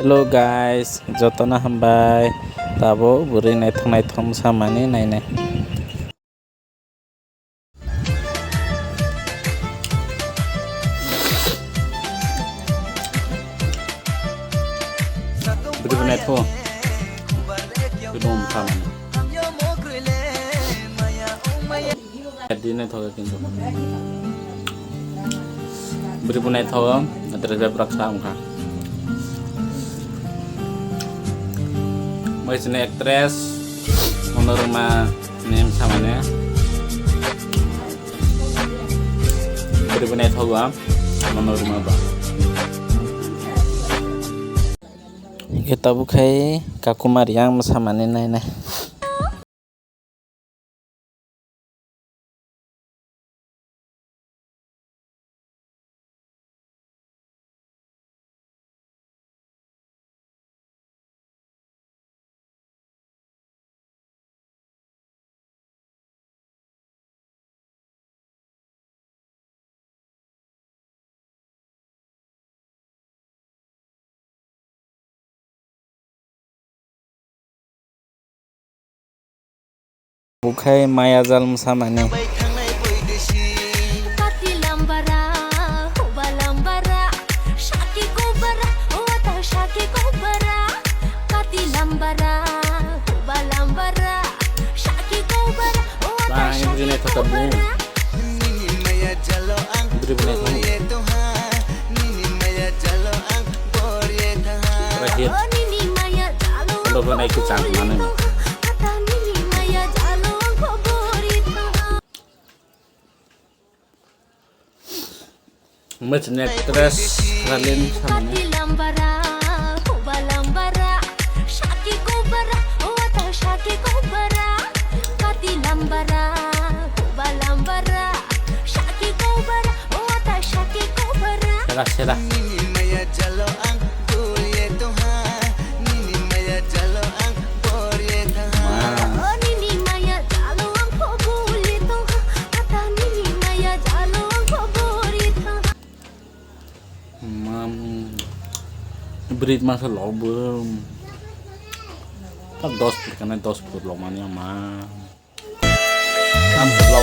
Hello guys, jotona hambai tabo buri naithok samani nainai. Buri naithok belum samani. Jadi naithok kintu. Buri naithok terus beraksa ungkah. Sini aktris menerima nim samanya beribunai tahu menerima ba kita bukai kakumar yang samane nai bukai maya jal samane terakhir kalau naik ke mana macam aktris Ralin samanya Serah. Berit masa lo belum tak dos karena dos berlomanya mah kan lo